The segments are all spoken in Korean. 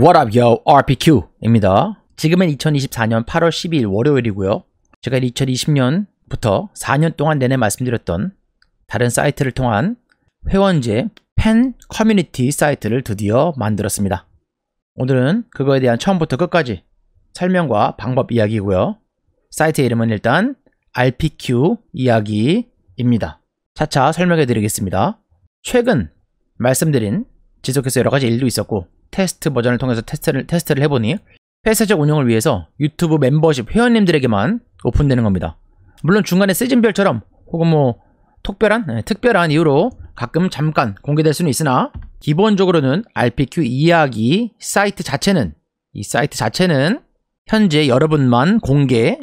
What up, yo, RPQ입니다. 지금은 2024년 8월 12일 월요일이고요. 제가 2020년부터 4년 동안 내내 말씀드렸던 다른 사이트를 통한 회원제 팬 커뮤니티 사이트를 드디어 만들었습니다. 오늘은 그거에 대한 처음부터 끝까지 설명과 방법 이야기고요. 사이트 이름은 일단 RPQ 이야기입니다. 차차 설명해 드리겠습니다. 최근 말씀드린 지속해서 여러가지 일도 있었고 테스트 버전을 통해서 테스트를 해보니 폐쇄적 운영을 위해서 유튜브 멤버십 회원님들에게만 오픈되는 겁니다. 물론 중간에 시즌별처럼 혹은 뭐 특별한 이유로 가끔 잠깐 공개될 수는 있으나 기본적으로는 RPQ 이야기 사이트 자체는 현재 여러분에게만 공개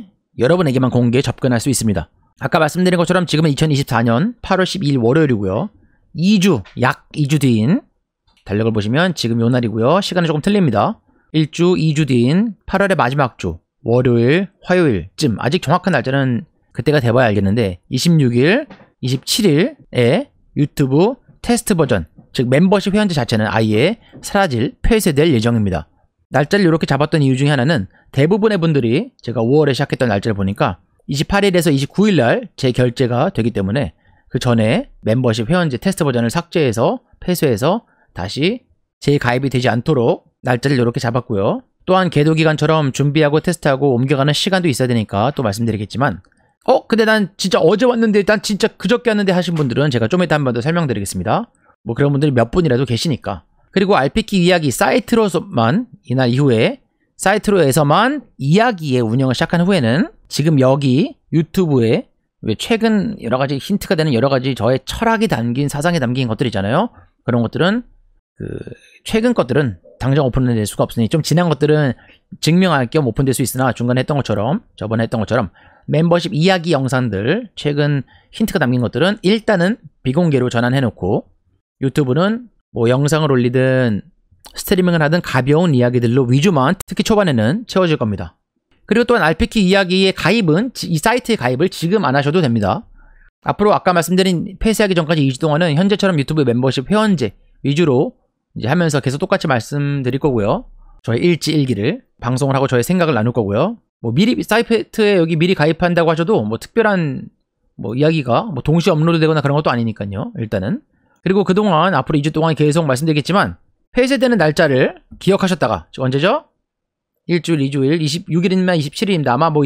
접근할 수 있습니다. 아까 말씀드린 것처럼 지금은 2024년 8월 12일 월요일이고요. 약 2주 뒤인 달력을 보시면 지금 요 날이고요. 시간은 조금 틀립니다. 2주 뒤인 8월의 마지막 주 월요일, 화요일쯤, 아직 정확한 날짜는 그때가 돼봐야 알겠는데 26일, 27일에 유튜브 테스트 버전, 즉 멤버십 회원제 자체는 아예 폐쇄될 예정입니다. 날짜를 이렇게 잡았던 이유 중에 하나는 대부분의 분들이 제가 5월에 시작했던 날짜를 보니까 28일에서 29일날 제 결제가 되기 때문에 그 전에 멤버십 회원제 테스트 버전을 폐쇄해서 다시 재가입이 되지 않도록 날짜를 이렇게 잡았고요. 또한 계도 기간처럼 준비하고 테스트하고 옮겨가는 시간도 있어야 되니까 또 말씀드리겠지만 근데 난 진짜 어제 왔는데 난 진짜 그저께 왔는데 하신 분들은 제가 좀 이따 한 번 더 설명드리겠습니다. 뭐 그런 분들이 몇 분이라도 계시니까. 그리고 RPQ 이야기 사이트로서만 이날 이후에 사이트로에서만 이야기의 운영을 시작한 후에는 지금 여기 유튜브에 최근 여러가지 힌트가 되는 여러가지 저의 철학이 담긴 사상이 담긴 것들 있잖아요. 그런 것들은 최근 것들은 당장 오픈을 낼 수가 없으니 좀 지난 것들은 증명할 겸 오픈될 수 있으나 저번에 했던 것처럼 멤버십 이야기 영상들 최근 힌트가 담긴 것들은 일단은 비공개로 전환해놓고 유튜브는 뭐 영상을 올리든 스트리밍을 하든 가벼운 이야기들로 위주만 특히 초반에는 채워질 겁니다. 그리고 또한 RPQ 이야기의 가입은 이 사이트의 가입을 지금 안 하셔도 됩니다. 앞으로 아까 말씀드린 폐쇄하기 전까지 2주 동안은 현재처럼 유튜브 멤버십 회원제 위주로 이제 하면서 계속 똑같이 말씀드릴 거고요. 저의 일기를 방송을 하고 저의 생각을 나눌 거고요. 뭐 미리 사이트에 여기 미리 가입한다고 하셔도 뭐 특별한 뭐 이야기가 뭐 동시에 업로드되거나 그런 것도 아니니까요. 일단은. 그리고 그동안 앞으로 2주 동안 계속 말씀드리겠지만 폐쇄되는 날짜를 기억하셨다가 언제죠? 1주일, 2주일, 26일이면 27일입니다. 아마 뭐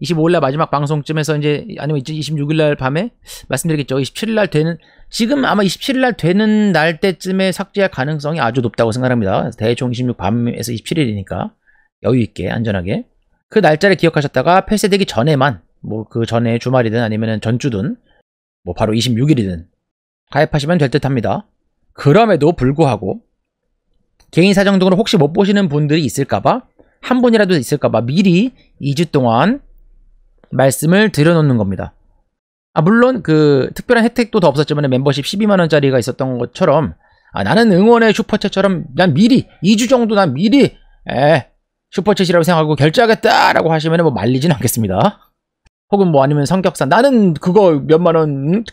25일날 마지막 방송쯤에서 이제 아니면 26일날 밤에 말씀드리겠죠. 27일날 되는 지금 아마 27일날 되는 날 때쯤에 삭제할 가능성이 아주 높다고 생각합니다. 대충 26 밤에서 27일이니까 여유 있게 안전하게 그 날짜를 기억하셨다가 폐쇄되기 전에만 뭐 그 전에 주말이든 아니면 전주든 뭐 바로 26일이든 가입하시면 될 듯합니다. 그럼에도 불구하고 개인 사정 등으로 혹시 못 보시는 분들이 있을까봐 한 분이라도 있을까봐 미리 2주 동안 말씀을 드려놓는 겁니다. 물론 그 특별한 혜택도 더 없었지만 멤버십 12만원짜리가 있었던 것처럼 나는 응원의 슈퍼챗처럼 난 미리 2주 정도 난 미리 슈퍼챗이라고 생각하고 결제하겠다 라고 하시면 뭐 말리진 않겠습니다. 혹은 뭐 아니면 성격상 나는 그거 몇만원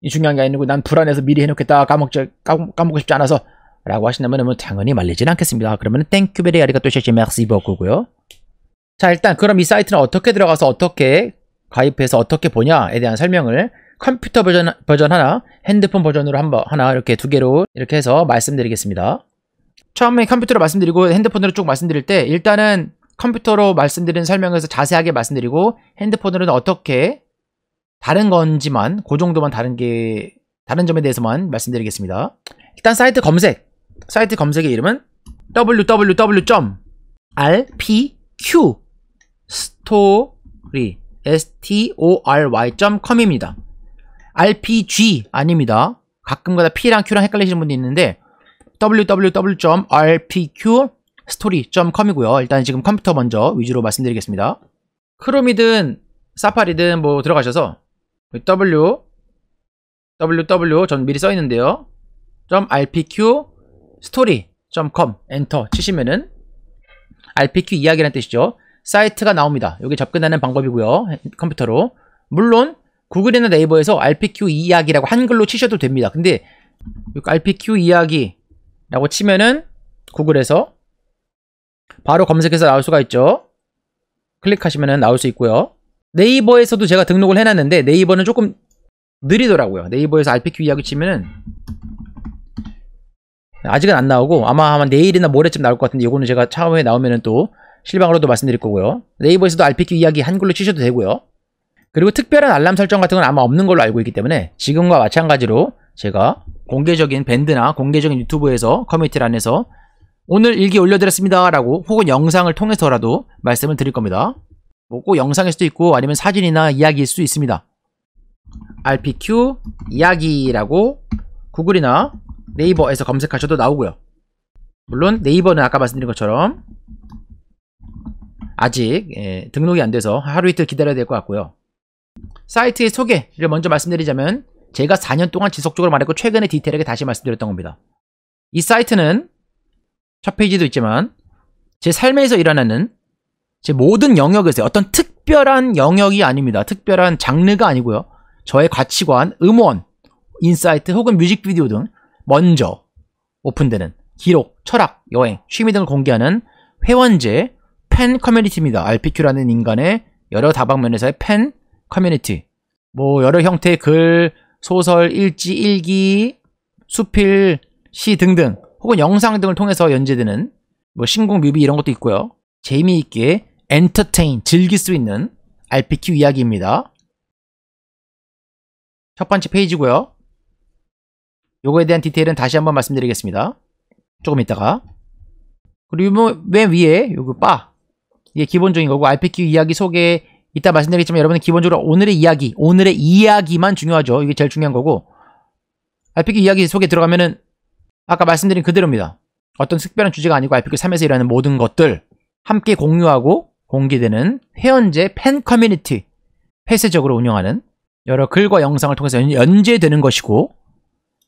이 중요한 게 아니고 난 불안해서 미리 해놓겠다 까먹고 싶지 않아서 라고 하신다면 뭐 당연히 말리진 않겠습니다. 그러면 땡큐 베리 아리가또 쉐시 맥시 버고요. 자, 일단 그럼 이 사이트는 어떻게 들어가서 어떻게 가입해서 어떻게 보냐에 대한 설명을 컴퓨터 버전 하나, 핸드폰 버전으로 하나 이렇게 두 개로 이렇게 해서 말씀드리겠습니다. 처음에 컴퓨터로 말씀드리고 핸드폰으로 쭉 말씀드릴 때 일단은 컴퓨터로 말씀드린 설명에서 자세하게 말씀드리고 핸드폰으로는 어떻게 다른 건지만 그 정도만 다른 점에 대해서만 말씀드리겠습니다. 일단 사이트 검색의 이름은 www.rpqstory.com입니다. RPG 아닙니다. 가끔가다 P랑 Q랑 헷갈리시는 분도 있는데 www.rpqstory.com이고요. 일단 지금 컴퓨터 먼저 위주로 말씀드리겠습니다. 크롬이든 사파리든 뭐 들어가셔서 www 전 미리 써있는데요. .rpqstory.com 엔터 치시면은 RPQ 이야기라는 뜻이죠. 사이트가 나옵니다. 여기 접근하는 방법이고요. 컴퓨터로. 물론 구글이나 네이버에서 RPQ 이야기라고 한글로 치셔도 됩니다. 근데 RPQ 이야기라고 치면은 구글에서 바로 검색해서 나올 수가 있죠. 클릭하시면 나올 수 있고요. 네이버에서도 제가 등록을 해놨는데 네이버는 조금 느리더라고요. 네이버에서 RPQ 이야기 치면은 아직은 안 나오고 아마 내일이나 모레쯤 나올 것 같은데 이거는 제가 차후에 나오면은 또 실방으로도 말씀드릴 거고요. 네이버에서도 RPQ 이야기 한글로 치셔도 되고요. 그리고 특별한 알람 설정 같은 건 아마 없는 걸로 알고 있기 때문에 지금과 마찬가지로 제가 공개적인 밴드나 공개적인 유튜브에서 커뮤니티란에서 오늘 일기 올려드렸습니다 라고 혹은 영상을 통해서라도 말씀을 드릴 겁니다. 뭐 꼭 영상일 수도 있고 아니면 사진이나 이야기일 수도 있습니다. RPQ 이야기라고 구글이나 네이버에서 검색하셔도 나오고요. 물론 네이버는 아까 말씀드린 것처럼 아직 등록이 안 돼서 하루 이틀 기다려야 될 것 같고요. 사이트의 소개를 먼저 말씀드리자면 제가 4년 동안 지속적으로 말했고 최근에 디테일하게 다시 말씀드렸던 겁니다. 이 사이트는 첫 페이지도 있지만 제 삶에서 일어나는 제 모든 영역에서 어떤 특별한 영역이 아닙니다. 특별한 장르가 아니고요. 저의 가치관, 음원, 인사이트 혹은 뮤직비디오 등 먼저 오픈되는 기록, 철학, 여행, 취미 등을 공개하는 회원제 팬 커뮤니티입니다. RPQ라는 인간의 여러 다방면에서의 팬 커뮤니티. 뭐 여러 형태의 글, 소설, 일지, 일기, 수필, 시 등등 혹은 영상 등을 통해서 연재되는 뭐 신곡 뮤비 이런 것도 있고요. 재미있게 엔터테인, 즐길 수 있는 RPQ 이야기입니다. 첫 번째 페이지고요. 요거에 대한 디테일은 다시 한번 말씀드리겠습니다. 조금 있다가. 그리고 뭐 맨 위에 요거 바 이게 기본적인 거고 RPQ 이야기 소개 이따 말씀드리겠지만 여러분은 기본적으로 오늘의 이야기만 중요하죠. 이게 제일 중요한 거고 RPQ 이야기 소개 들어가면은 아까 말씀드린 그대로입니다. 어떤 특별한 주제가 아니고 RPQ 3에서 일하는 모든 것들 함께 공유하고 공개되는 회원제 팬 커뮤니티 폐쇄적으로 운영하는 여러 글과 영상을 통해서 연재되는 것이고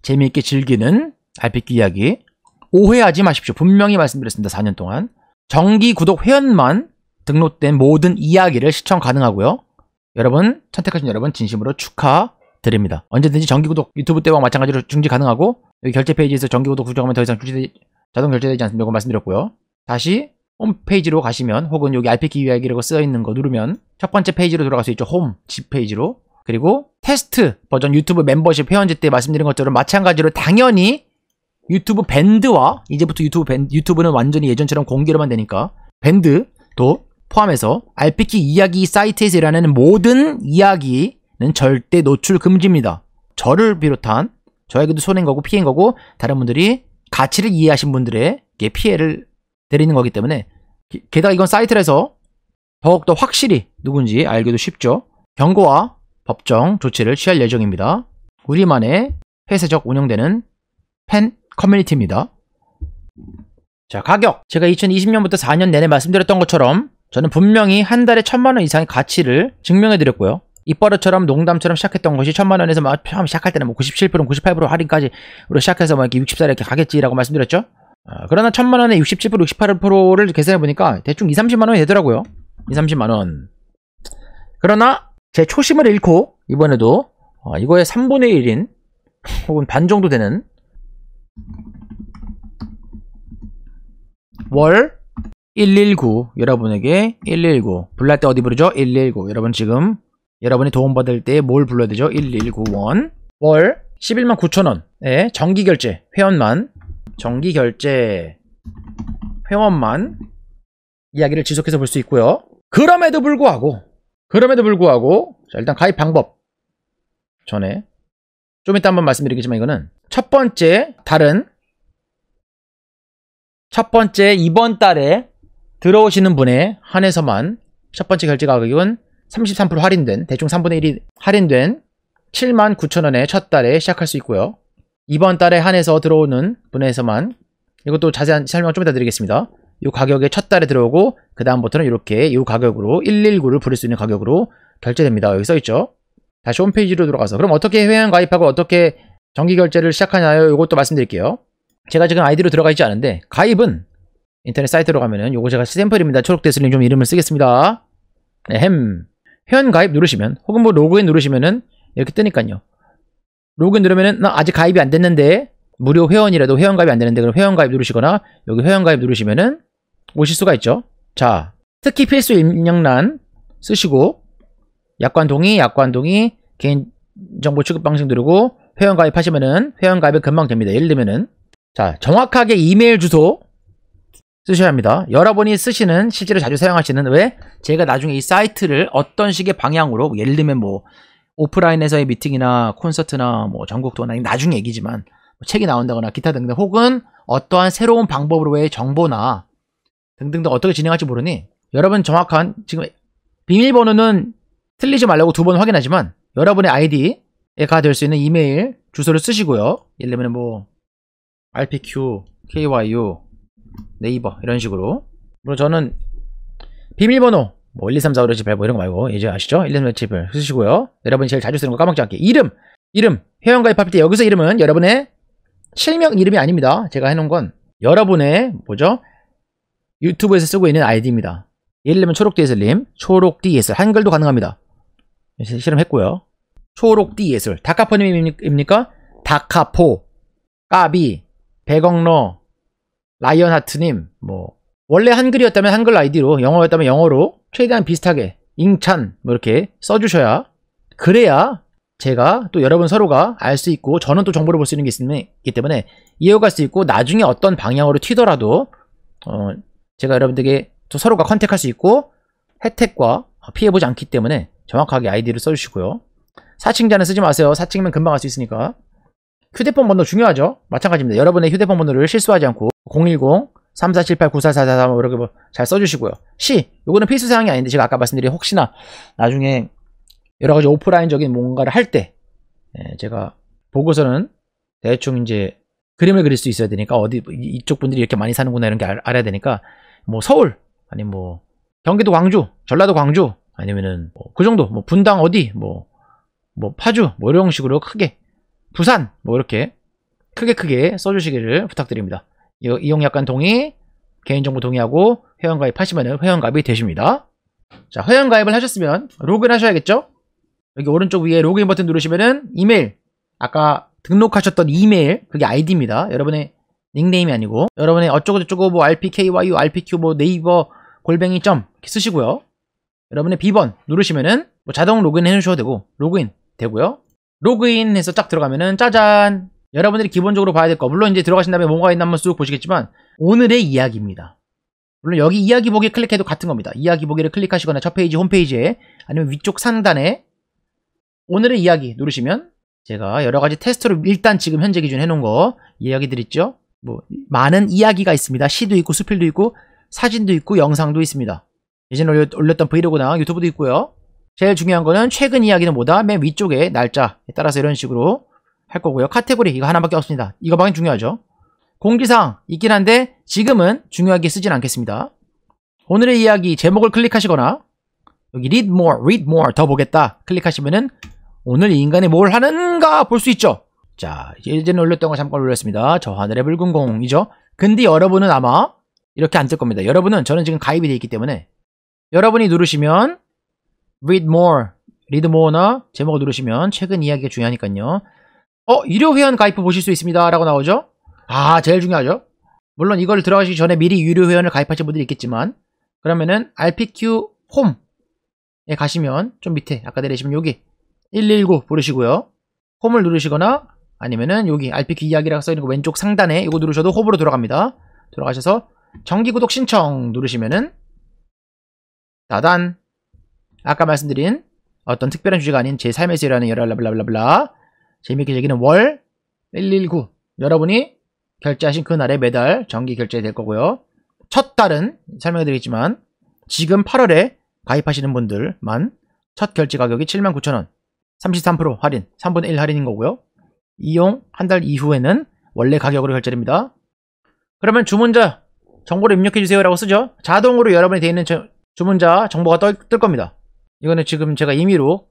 재미있게 즐기는 RPQ 이야기 오해하지 마십시오. 분명히 말씀드렸습니다. 4년 동안 정기 구독 회원만 등록된 모든 이야기를 시청 가능하고요. 여러분 선택하신 여러분 진심으로 축하드립니다. 언제든지 정기 구독 유튜브 때와 마찬가지로 중지 가능하고 여기 결제 페이지에서 정기 구독 구독하면 더 이상 자동 결제되지 않습니다. 이거 말씀드렸고요. 다시 홈페이지로 가시면 혹은 여기 RPQ 이야기라고 쓰여있는 거 누르면 첫 번째 페이지로 돌아갈 수 있죠. 홈, 집 페이지로. 그리고 테스트 버전 유튜브 멤버십 회원제 때 말씀드린 것처럼 마찬가지로 당연히 유튜브 밴드와 이제부터 유튜브는 완전히 예전처럼 공개로만 되니까 밴드도 포함해서 RPQ 이야기 사이트에서 일어나는 모든 이야기는 절대 노출 금지입니다. 저를 비롯한 저에게도 손해인 거고 피해인 거고 다른 분들이 가치를 이해하신 분들에게 피해를 드리는 거기 때문에 게다가 이건 사이트라서 더욱더 확실히 누군지 알기도 쉽죠. 경고와 법정 조치를 취할 예정입니다. 우리만의 폐쇄적 운영되는 팬 커뮤니티입니다. 자, 가격. 제가 2020년부터 4년 내내 말씀드렸던 것처럼 저는 분명히 한 달에 1000만원 이상의 가치를 증명해드렸고요. 입버릇처럼 농담처럼 시작했던 것이 1000만원에서 막 처음 시작할 때는 뭐 97%, 98% 할인까지로 시작해서 막 이렇게 60살 이렇게 가겠지라고 말씀드렸죠. 그러나 1000만원에 67%, 68%를 계산해보니까 대충 20-30만원이 되더라고요. 20-30만원. 그러나 제 초심을 잃고 이번에도 이거의 3분의 1인 혹은 반 정도 되는 월 119 여러분에게 119 불날 때 어디 부르죠? 119 여러분 지금 여러분이 도움받을 때 뭘 불러야 되죠? 119원 월 119,000원에 정기결제 회원만 정기결제 회원만 이야기를 지속해서 볼 수 있고요. 그럼에도 불구하고 자, 일단 가입 방법 전에 좀 이따 한번 말씀드리겠지만 이거는 첫 번째 이번 달에 들어오시는 분에 한해서만 첫 번째 결제 가격은 33% 할인된 대충 3분의 1이 할인된 79,000원에 첫 달에 시작할 수 있고요. 이번 달에 한해서 들어오는 분에서만 이것도 자세한 설명 좀 이따 드리겠습니다. 이 가격에 첫 달에 들어오고 그 다음부터는 이렇게 이 가격으로 119를 부를 수 있는 가격으로 결제됩니다. 여기 써있죠. 다시 홈페이지로 들어가서 그럼 어떻게 회원 가입하고 어떻게 정기 결제를 시작하나요? 이것도 말씀드릴게요. 제가 지금 아이디로 들어가 있지 않은데 가입은 인터넷 사이트로 가면은 요거 제가 샘플입니다. 초록데슬님 좀 이름을 쓰겠습니다. 회원 가입 누르시면 혹은 뭐 로그인 누르시면은 이렇게 뜨니까요. 로그인 누르면은 나 아직 가입이 안 됐는데 무료 회원이라도 회원 가입이 안 되는데 그럼 회원 가입 누르시거나 여기 회원 가입 누르시면은 오실 수가 있죠. 자, 특히 필수 입력란 쓰시고 약관 동의 개인정보 취급 방식 누르고 회원 가입하시면은 회원 가입은 금방 됩니다. 예를 들면은 자, 정확하게 이메일 주소 쓰셔야 합니다. 여러분이 쓰시는 실제로 자주 사용하시는 왜? 제가 나중에 이 사이트를 어떤 식의 방향으로 예를 들면 뭐 오프라인에서의 미팅이나 콘서트나 뭐 전국 도나 나중에 얘기지만 뭐 책이 나온다거나 기타 등등 혹은 어떠한 새로운 방법으로의 정보나 등등등 어떻게 진행할지 모르니 여러분 정확한 지금 비밀번호는 틀리지 말라고 2번 확인하지만 여러분의 아이디가 될 수 있는 이메일 주소를 쓰시고요. 예를 들면 뭐 RPQ, KYU, 네이버 이런 식으로 물론 저는 비밀번호 뭐 1, 2, 3, 4, 5, 6, 7, 8 뭐 이런 거 말고 이제 아시죠? 1, 2, 3, 4, 7, 8 쓰시고요. 여러분이 제일 자주 쓰는 거 까먹지 않게 이름 회원 가입할 때 여기서 이름은 여러분의 실명 이름이 아닙니다. 제가 해놓은 건 여러분의 뭐죠? 유튜브에서 쓰고 있는 아이디입니다. 예를 들면 초록띠예술님 초록띠예술 한글도 가능합니다. 실험했고요. 초록띠예술 다카포님입니까? 다카포 까비 백억러 라이언하트님 뭐 원래 한글이었다면 한글 아이디로 영어였다면 영어로 최대한 비슷하게 잉찬 뭐 이렇게 써주셔야 그래야 제가 또 여러분 서로가 알 수 있고 저는 또 정보를 볼 수 있는 게 있기 때문에 이어갈 수 있고 나중에 어떤 방향으로 튀더라도 제가 여러분들에게 또 서로가 컨택할 수 있고 혜택과 피해보지 않기 때문에 정확하게 아이디를 써주시고요. 사칭자는 쓰지 마세요. 사칭이면 금방 할 수 있으니까. 휴대폰 번호 중요하죠. 마찬가지입니다. 여러분의 휴대폰 번호를 실수하지 않고 010-3478-9444 이렇게 뭐 잘 써주시고요. 요거는 필수사항이 아닌데 제가 아까 말씀드린 혹시나 나중에 여러가지 오프라인적인 뭔가를 할 때 제가 보고서는 대충 이제 그림을 그릴 수 있어야 되니까 어디 이쪽 분들이 이렇게 많이 사는구나 이런 게 알아야 되니까 뭐 서울 아니면 뭐 경기도 광주 전라도 광주 아니면은 뭐 그 정도 뭐 분당 어디 뭐 파주 뭐 이런 식으로 크게 부산 뭐 이렇게 크게 써주시기를 부탁드립니다. 이용약관 동의 개인정보 동의하고 회원가입 하시면 회원가입이 되십니다. 자, 회원가입을 하셨으면 로그인 하셔야겠죠? 여기 오른쪽 위에 로그인 버튼 누르시면은 이메일 아까 등록하셨던 이메일 그게 아이디입니다. 여러분의 닉네임이 아니고 여러분의 어쩌고저쩌고 뭐 RPKYU, RPQ 뭐 네이버 골뱅이 점 이렇게 쓰시고요. 여러분의 비번 누르시면은 뭐 자동 로그인 해주셔도 되고 로그인 되고요. 로그인해서 쫙 들어가면은 짜잔 여러분들이 기본적으로 봐야 될 거 물론 이제 들어가신 다음에 뭐가 있나 한번 쑥 보시겠지만 오늘의 이야기입니다. 물론 여기 이야기 보기 클릭해도 같은 겁니다. 이야기 보기를 클릭하시거나 첫 페이지 홈페이지에 아니면 위쪽 상단에 오늘의 이야기 누르시면 제가 여러가지 테스트로 일단 지금 현재 기준 해놓은 거 이야기들 있죠. 뭐 많은 이야기가 있습니다. 시도 있고 수필도 있고 사진도 있고 영상도 있습니다. 예전에 올렸던 브이로그나 유튜브도 있고요. 제일 중요한 거는 최근 이야기는 뭐다? 맨 위쪽에 날짜에 따라서 이런 식으로 할 거고요. 카테고리 이거 하나밖에 없습니다. 이거밖에 중요하죠. 공지사항 있긴 한데 지금은 중요하게 쓰진 않겠습니다. 오늘의 이야기 제목을 클릭하시거나 여기 read more 더 보겠다 클릭하시면은 오늘 이 인간이 뭘 하는가 볼 수 있죠. 자, 예전에 올렸던 거 잠깐 올렸습니다. 저 하늘의 붉은 공이죠. 근데 여러분은 아마 이렇게 안 뜰 겁니다. 여러분은 저는 지금 가입이 되어 있기 때문에 여러분이 누르시면 read more나 제목을 누르시면 최근 이야기가 중요하니까요. 유료 회원 가입 보실 수 있습니다 라고 나오죠. 제일 중요하죠. 물론 이걸 들어가시기 전에 미리 유료 회원을 가입하신 분들이 있겠지만 그러면은 RPQ 홈에 가시면 좀 밑에 아까 내리시면 여기 119 부르시고요. 홈을 누르시거나 아니면은 여기 RPQ 이야기라고 써있는 거 왼쪽 상단에 이거 누르셔도 홈으로 돌아갑니다. 돌아가셔서 정기구독 신청 누르시면은 따단 아까 말씀드린 어떤 특별한 주제가 아닌 제 삶에서 일하는 여러 블라블라블라 재미있게 즐기는 월 119 여러분이 결제하신 그날에 매달 정기 결제될 거고요. 첫 달은 설명해드리겠지만 지금 8월에 가입하시는 분들만 첫 결제 가격이 79,000원 33% 할인 3분의 1 할인인 거고요. 이용 한 달 이후에는 원래 가격으로 결제됩니다. 그러면 주문자 정보를 입력해주세요 라고 쓰죠. 자동으로 여러분이 되어 있는 주문자 정보가 뜰 겁니다. 이거는 지금 제가 임의로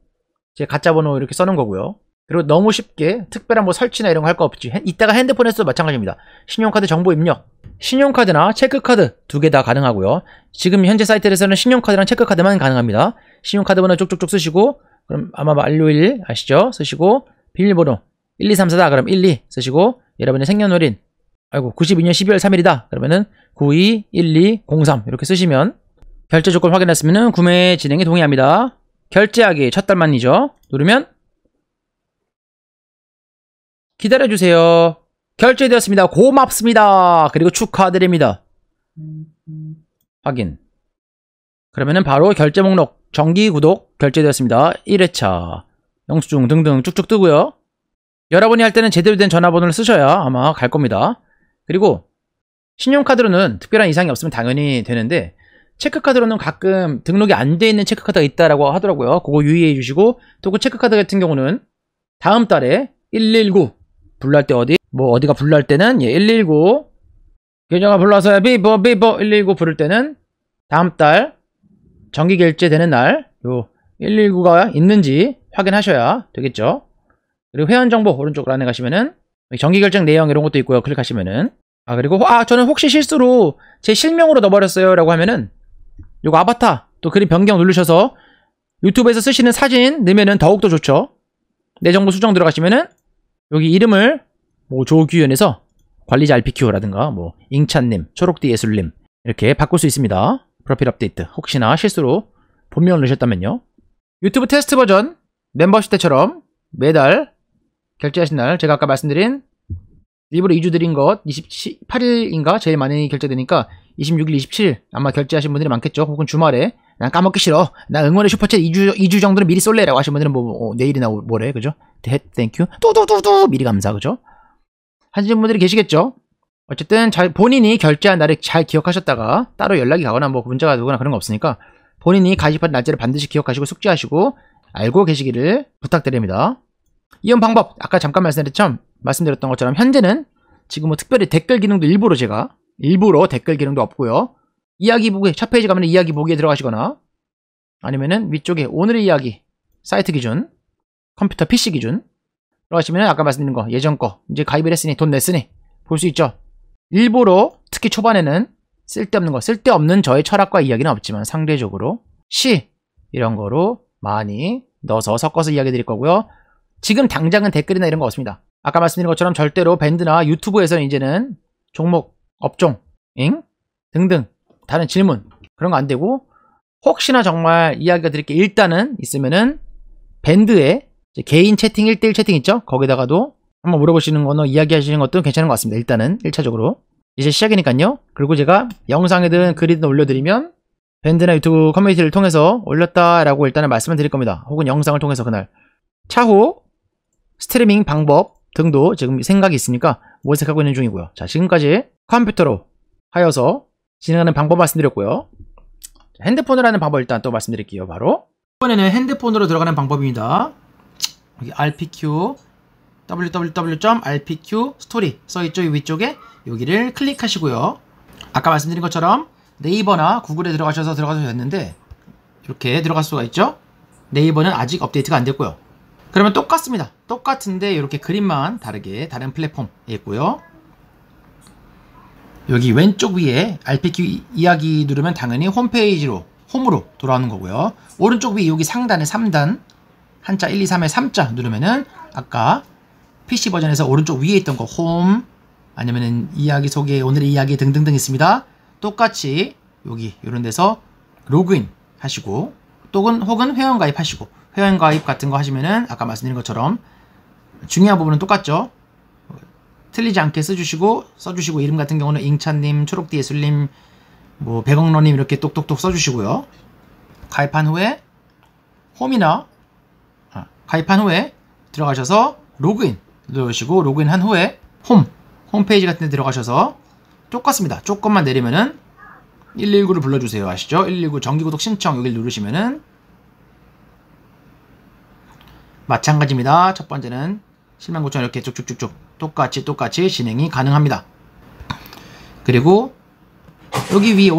제 가짜 번호 이렇게 써놓은 거고요. 그리고 너무 쉽게 특별한 뭐 설치나 이런 거 할 거 없지. 이따가 핸드폰에서도 마찬가지입니다. 신용카드 정보 입력. 신용카드나 체크카드 두 개 다 가능하고요. 지금 현재 사이트에서는 신용카드랑 체크카드만 가능합니다. 신용카드 번호 쭉쭉쭉 쓰시고 그럼 아마 만료일 아시죠? 쓰시고 비밀번호 1, 2, 3, 4다 그럼 1, 2 쓰시고 여러분의 생년월일 아이고 92년 12월 3일이다. 그러면은 921203 이렇게 쓰시면 결제 조건 확인했으면은 구매 진행에 동의합니다. 결제하기 첫 달만이죠. 누르면 기다려주세요. 결제되었습니다. 고맙습니다. 그리고 축하드립니다. 확인. 그러면은 바로 결제 목록 정기 구독 결제되었습니다. 1회차 영수증 등등 쭉쭉 뜨고요. 여러분이 할 때는 제대로 된 전화번호를 쓰셔야 아마 갈 겁니다. 그리고 신용카드로는 특별한 이상이 없으면 당연히 되는데 체크카드로는 가끔 등록이 안 돼 있는 체크카드가 있다라고 하더라고요. 그거 유의해 주시고 또 그 체크카드 같은 경우는 다음 달에 119 불날 때 어디가 불날 때는 119 계좌가 불러서 비버 119 부를 때는 다음 달 정기 결제되는 날 요 119가 있는지 확인하셔야 되겠죠. 그리고 회원정보 오른쪽으로 안에 가시면은 정기 결정 내용 이런 것도 있고요. 클릭하시면은 그리고 저는 혹시 실수로 제 실명으로 넣어버렸어요 라고 하면은 요거 아바타 또 그림 변경 누르셔서 유튜브에서 쓰시는 사진 넣으면은 더욱더 좋죠. 내 정보 수정 들어가시면은 여기 이름을 조규현에서 관리자 RPQ라든가 잉찬님, 초록띠 예술님 이렇게 바꿀 수 있습니다. 프로필 업데이트 혹시나 실수로 본명을 넣으셨다면요. 유튜브 테스트 버전 멤버십 때처럼 매달 결제하신 날 제가 아까 말씀드린 일부러 2주 드린 것 28일인가 제일 많이 결제되니까 26일, 27일 아마 결제하신 분들이 많겠죠. 혹은 주말에 난 까먹기 싫어. 나 응원의 슈퍼챗 2주 정도는 미리 쏠래라고 하신 분들은 내일이나 모레 그죠? 땡큐 뚜두두두 미리 감사 그죠? 하시는 분들이 계시겠죠. 어쨌든 본인이 결제한 날을 잘 기억하셨다가 따로 연락이 가거나 문자가 오거나 그런 거 없으니까 본인이 가입한 날짜를 반드시 기억하시고 숙지하시고 알고 계시기를 부탁드립니다. 이용 방법 아까 잠깐 말씀드렸던 것처럼 현재는 지금 특별히 댓글 기능도 일부러 댓글 기능도 없고요. 이야기 보기 첫 페이지 가면 이야기 보기에 들어가시거나 아니면은 위쪽에 오늘의 이야기 사이트 기준 컴퓨터 PC 기준 들어가시면 아까 말씀드린 거 예전 거 이제 가입을 했으니 돈 냈으니 볼 수 있죠. 일부러 특히 초반에는 쓸데없는 저의 철학과 이야기는 없지만 상대적으로 시 이런 거로 많이 넣어서 섞어서 이야기 드릴 거고요. 지금 당장은 댓글이나 이런 거 없습니다. 아까 말씀드린 것처럼 절대로 밴드나 유튜브에서는 이제는 종목, 업종, 등등 다른 질문 그런 거 안 되고 혹시나 정말 이야기가 드릴 게 일단은 있으면은 밴드에 개인 채팅 1대1 채팅 있죠? 거기다가도 한번 물어보시는 거나 이야기하시는 것도 괜찮은 것 같습니다. 일단은 1차적으로 이제 시작이니까요. 그리고 제가 영상이든 글이든 올려드리면 밴드나 유튜브 커뮤니티를 통해서 올렸다라고 일단은 말씀을 드릴 겁니다. 혹은 영상을 통해서 그날 차후 스트리밍 방법 등도 지금 생각이 있으니까 모색하고 있는 중이고요. 자, 지금까지 컴퓨터로 하여서 진행하는 방법 말씀드렸고요. 핸드폰으로 하는 방법 일단 또 말씀드릴게요. 바로 이번에는 핸드폰으로 들어가는 방법입니다. 여기 RPQ www.rpq 스토리 써있죠. 이 위쪽에 여기를 클릭하시고요. 아까 말씀드린 것처럼 네이버나 구글에 들어가셔도 됐는데 이렇게 들어갈 수가 있죠. 네이버는 아직 업데이트가 안 됐고요. 그러면 똑같습니다. 똑같은데 이렇게 그림만 다르게 다른 플랫폼에 있고요. 여기 왼쪽 위에 RPQ 이야기 누르면 당연히 홈페이지로 홈으로 돌아오는 거고요. 오른쪽 위 여기 상단에 3단 한자 1, 2, 3에 3자 누르면은 아까 PC 버전에서 오른쪽 위에 있던 거 홈 아니면은 이야기 소개 오늘의 이야기 등등등 있습니다. 똑같이 여기 이런 데서 로그인 하시고 혹은 회원가입 하시고 회원가입 같은 거 하시면은 아까 말씀드린 것처럼 중요한 부분은 똑같죠. 틀리지 않게 써주시고 이름 같은 경우는 잉찬님, 초록띠 예술님, 백억러님 이렇게 똑똑똑 써주시고요. 가입한 후에 홈이나 가입한 후에 들어가셔서 로그인 누르시고 로그인한 후에 홈페이지 같은 데 들어가셔서 똑같습니다. 조금만 내리면은 119를 불러주세요. 아시죠? 119 정기구독 신청 여기를 누르시면은 마찬가지입니다. 첫 번째는 109,000 이렇게 쭉쭉쭉쭉 똑같이 진행이 가능합니다. 그리고 여기 위에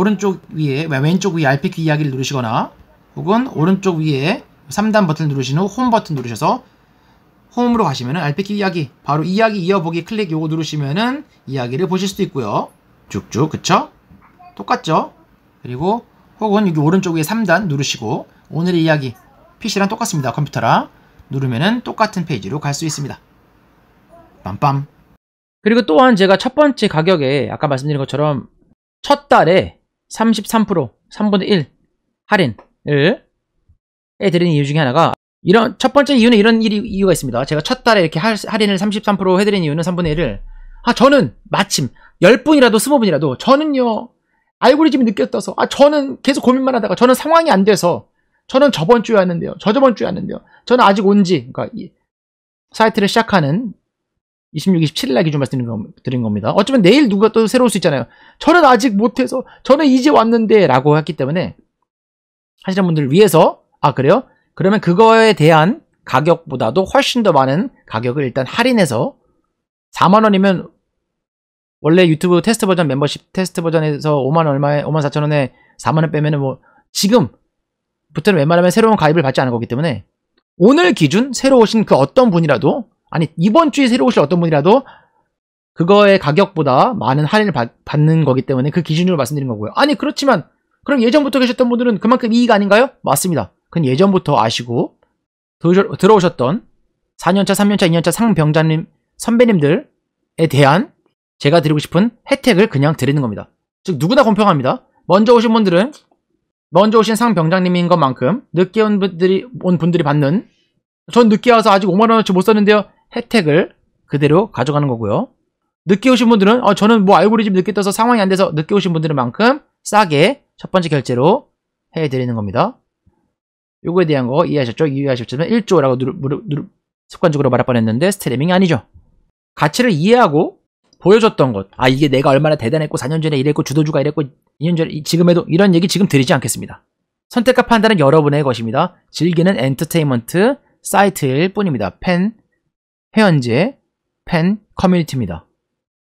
왼쪽 위에 RPQ 이야기를 누르시거나 혹은 오른쪽 위에 3단 버튼 누르신 후 홈 버튼 누르셔서 홈으로 가시면은 RPQ 이야기 바로 이야기 이어보기 클릭 요거 누르시면은 이야기를 보실 수도 있고요. 쭉쭉 그쵸? 똑같죠? 그리고 혹은 여기 오른쪽 위에 3단 누르시고 오늘의 이야기 PC랑 똑같습니다. 컴퓨터랑 누르면은 똑같은 페이지로 갈 수 있습니다. 빰빰. 그리고 또한 제가 첫 번째 가격에 아까 말씀드린 것처럼 첫 달에 33% 3분의 1 할인을 해드리는 이유 중에 하나가 첫 번째 이유는 이런 이유가 있습니다. 제가 첫 달에 이렇게 할인을 33% 해드리는 이유는 3분의 1을 저는 마침 10분이라도 20분이라도 저는요 알고리즘이 늦게 떠서 저는 계속 고민만 하다가 저는 상황이 안 돼서 저는 저번 주에 왔는데요. 저번 주에 왔는데요. 저는 아직 온지 그러니까 사이트를 시작하는 26, 27일날 기준 말씀드린 겁니다. 어쩌면 내일 누가 또 새로 올 수 있잖아요. 저는 아직 못해서 저는 이제 왔는데 라고 했기 때문에 하시는 분들을 위해서 그래요? 그러면 그거에 대한 가격보다도 훨씬 더 많은 가격을 일단 할인해서 4만원이면 원래 유튜브 테스트 버전 멤버십 테스트 버전에서 5만 얼마에 5만 4천원에 4만원 빼면은 뭐 지금부터는 웬만하면 새로운 가입을 받지 않을 거기 때문에 오늘 기준 새로 오신 그 어떤 분이라도 이번 주에 새로 오실 어떤 분이라도 그거의 가격보다 많은 할인을 받는 거기 때문에 그 기준으로 말씀드린 거고요. 그렇지만 그럼 예전부터 계셨던 분들은 그만큼 이익 아닌가요? 맞습니다. 그건 예전부터 아시고 들어오셨던 4년차, 3년차, 2년차 상병장님 선배님들에 대한 제가 드리고 싶은 혜택을 그냥 드리는 겁니다. 즉 누구나 공평합니다. 먼저 오신 분들은 먼저 오신 상병장님인 것만큼 늦게 온 분들이 받는 전 늦게 와서 아직 5만원어치 못 썼는데요. 혜택을 그대로 가져가는 거고요. 늦게 오신 분들은 저는 뭐 알고리즘 늦게 떠서 상황이 안 돼서 늦게 오신 분들은 만큼 싸게 첫 번째 결제로 해드리는 겁니다. 요거에 대한 거 이해하셨죠? 이해하셨지만 1조라고 습관적으로 말할 뻔했는데 스트리밍이 아니죠. 가치를 이해하고 보여줬던 것 이게 내가 얼마나 대단했고 4년 전에 이랬고 주도주가 이랬고 2년 전에 지금에도 이런 얘기 지금 드리지 않겠습니다. 선택과 판단은 여러분의 것입니다. 즐기는 엔터테인먼트 사이트일 뿐입니다. 팬 회원제 팬 커뮤니티입니다.